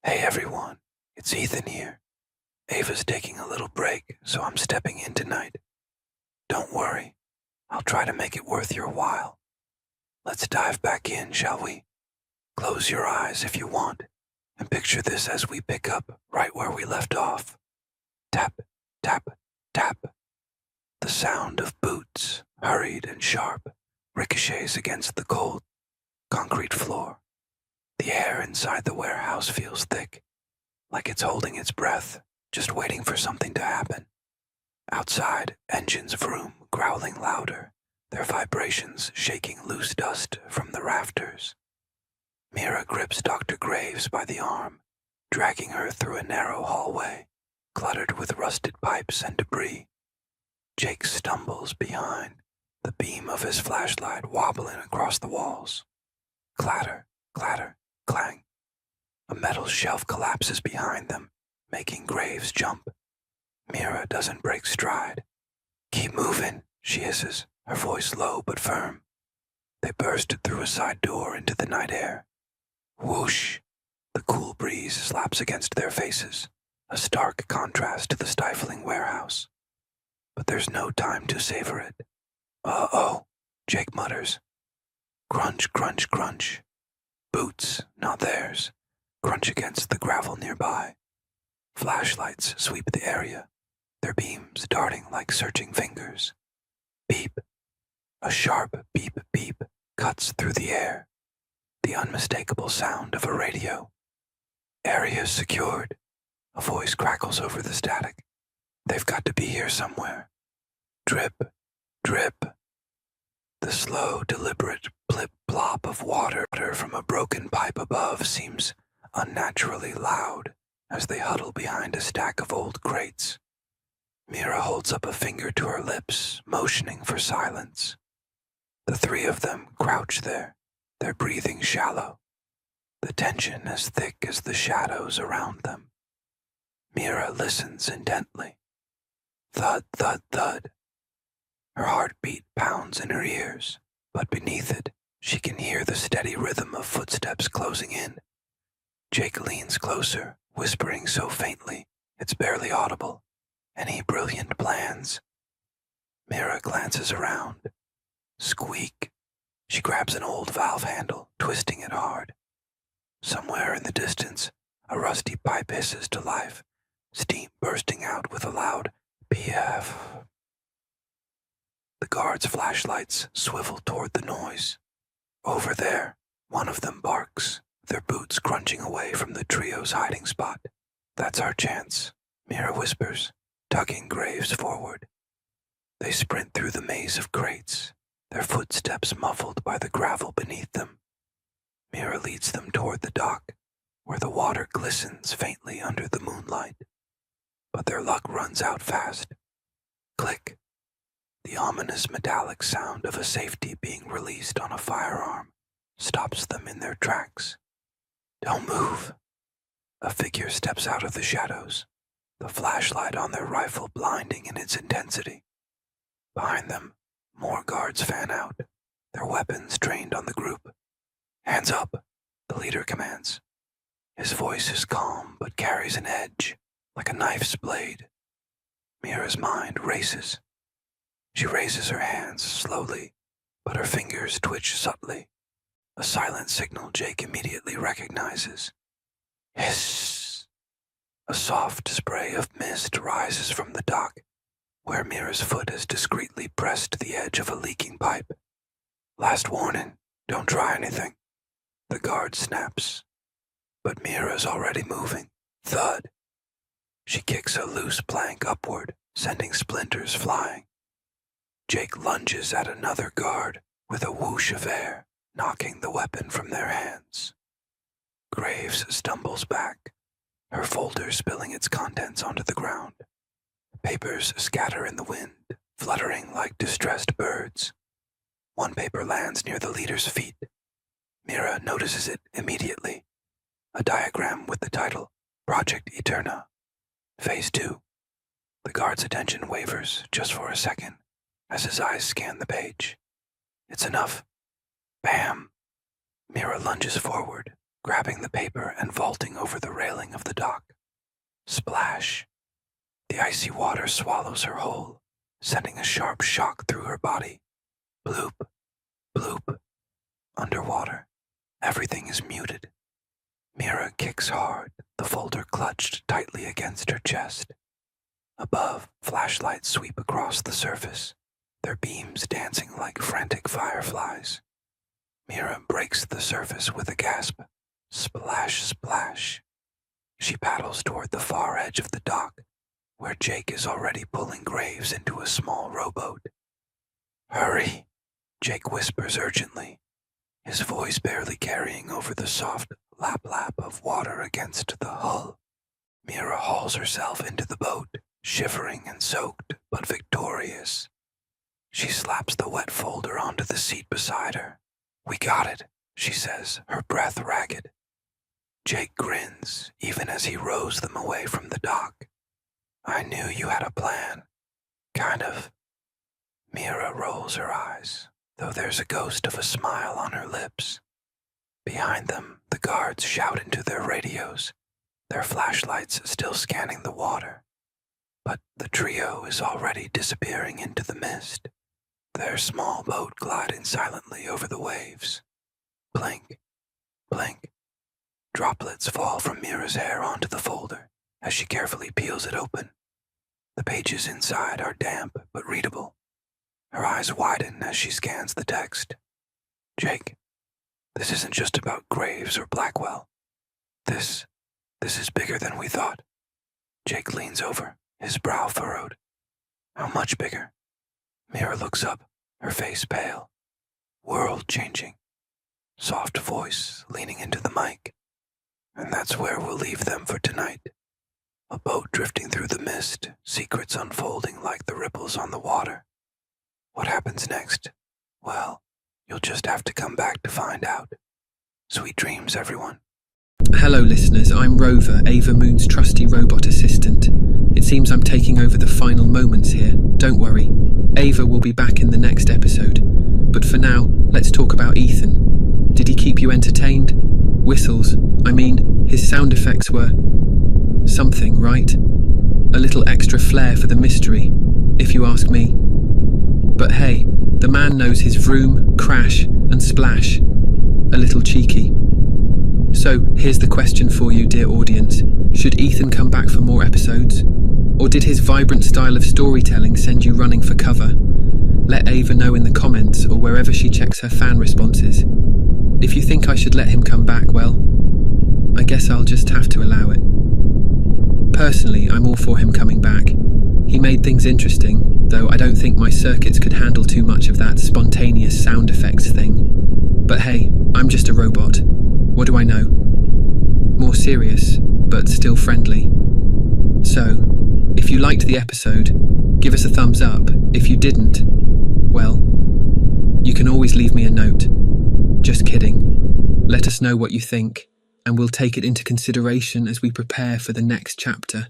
Hey everyone, it's Ethan here. Ava's taking a little break, so I'm stepping in tonight. Don't worry, I'll try to make it worth your while. Let's dive back in, shall we? Close your eyes if you want, and picture this as we pick up right where we left off. Tap, tap, tap. The sound of boots, hurried and sharp, ricochets against the cold concrete floor. The air inside the warehouse feels thick, like it's holding its breath, just waiting for something to happen. Outside, engines vroom, growling louder, their vibrations shaking loose dust from the rafters. Mira grips Dr. Graves by the arm, dragging her through a narrow hallway, cluttered with rusted pipes and debris. Jake stumbles behind, the beam of his flashlight wobbling across the walls. Clatter, clatter, clang. A metal shelf collapses behind them, making Graves jump. Mira doesn't break stride. "Keep moving," she hisses, her voice low but firm. They burst through a side door into the night air. Whoosh! The cool breeze slaps against their faces, a stark contrast to the stifling warehouse. But there's no time to savor it. Uh-oh, Jake mutters. Crunch, crunch, crunch. Boots, not theirs, crunch against the gravel nearby. Flashlights sweep the area, their beams darting like searching fingers. Beep. A sharp beep beep cuts through the air, the unmistakable sound of a radio. Area secured. A voice crackles over the static. They've got to be here somewhere. Drip, drip. The slow, deliberate plip-plop of water from a broken pipe above seems unnaturally loud as they huddle behind a stack of old crates. Mira holds up a finger to her lips, motioning for silence. The three of them crouch there, their breathing shallow, the tension as thick as the shadows around them. Mira listens intently. Thud, thud, thud. Her heartbeat pounds in her ears, but beneath it, she can hear the steady rhythm of footsteps closing in. Jake leans closer, whispering so faintly it's barely audible. Any brilliant plans? Mira glances around. Squeak. She grabs an old valve handle, twisting it hard. Somewhere in the distance, a rusty pipe hisses to life, steam bursting out with a loud PF. The guards' flashlights swivel toward the noise. Over there, one of them barks, their boots crunching away from the trio's hiding spot. That's our chance, Mira whispers, tugging Graves forward. They sprint through the maze of crates, their footsteps muffled by the gravel beneath them. Mira leads them toward the dock, where the water glistens faintly under the moonlight. But their luck runs out fast. Click. The ominous metallic sound of a safety being released on a firearm stops them in their tracks. Don't move. A figure steps out of the shadows, the flashlight on their rifle blinding in its intensity. Behind them, more guards fan out, their weapons trained on the group. Hands up, the leader commands. His voice is calm but carries an edge, like a knife's blade. Mira's mind races. She raises her hands slowly, but her fingers twitch subtly, a silent signal Jake immediately recognizes. Hiss! A soft spray of mist rises from the dock, where Mira's foot has discreetly pressed the edge of a leaking pipe. Last warning, don't try anything. The guard snaps, but Mira's already moving. Thud! She kicks a loose plank upward, sending splinters flying. Jake lunges at another guard with a whoosh of air, knocking the weapon from their hands. Graves stumbles back, her folder spilling its contents onto the ground. Papers scatter in the wind, fluttering like distressed birds. One paper lands near the leader's feet. Mira notices it immediately. A diagram with the title, Project Eterna. Phase 2. The guard's attention wavers just for a second, as his eyes scan the page. It's enough. Bam! Mira lunges forward, grabbing the paper and vaulting over the railing of the dock. Splash! The icy water swallows her whole, sending a sharp shock through her body. Bloop, bloop. Underwater, everything is muted. Mira kicks hard, the folder clutched tightly against her chest. Above, flashlights sweep across the surface, their beams dancing like frantic fireflies. Mira breaks the surface with a gasp. Splash, splash. She paddles toward the far edge of the dock, where Jake is already pulling Graves into a small rowboat. Hurry, Jake whispers urgently, his voice barely carrying over the soft lap-lap of water against the hull. Mira hauls herself into the boat, shivering and soaked, but victorious. She slaps the wet folder onto the seat beside her. We got it, she says, her breath ragged. Jake grins, even as he rows them away from the dock. I knew you had a plan. Kind of. Mira rolls her eyes, though there's a ghost of a smile on her lips. Behind them, the guards shout into their radios, their flashlights still scanning the water. But the trio is already disappearing into the mist, their small boat gliding silently over the waves. Blink, blink. Droplets fall from Mira's hair onto the folder as she carefully peels it open. The pages inside are damp but readable. Her eyes widen as she scans the text. Jake, this isn't just about Graves or Blackwell. This is bigger than we thought. Jake leans over, his brow furrowed. How much bigger? Mira looks up, her face pale. World-changing. Soft voice leaning into the mic. And that's where we'll leave them for tonight. A boat drifting through the mist, secrets unfolding like the ripples on the water. What happens next? Well, you'll just have to come back to find out. Sweet dreams, everyone. Hello listeners, I'm Rover, Ava Moon's trusty robot assistant. It seems I'm taking over the final moments here. Don't worry, Ava will be back in the next episode. But for now, let's talk about Ethan. Did he keep you entertained? Whistles, his sound effects were something, right? A little extra flair for the mystery, if you ask me. But hey, the man knows his vroom, crash, and splash. A little cheeky. So, here's the question for you, dear audience. Should Ethan come back for more episodes? Or did his vibrant style of storytelling send you running for cover? Let Ava know in the comments or wherever she checks her fan responses. If you think I should let him come back, well, I guess I'll just have to allow it. Personally, I'm all for him coming back. He made things interesting, though I don't think my circuits could handle too much of that spontaneous sound effects thing. But hey, I'm just a robot. What do I know? More serious, but still friendly. So, if you liked the episode, give us a thumbs up. If you didn't, well, you can always leave me a note. Just kidding. Let us know what you think, and we'll take it into consideration as we prepare for the next chapter.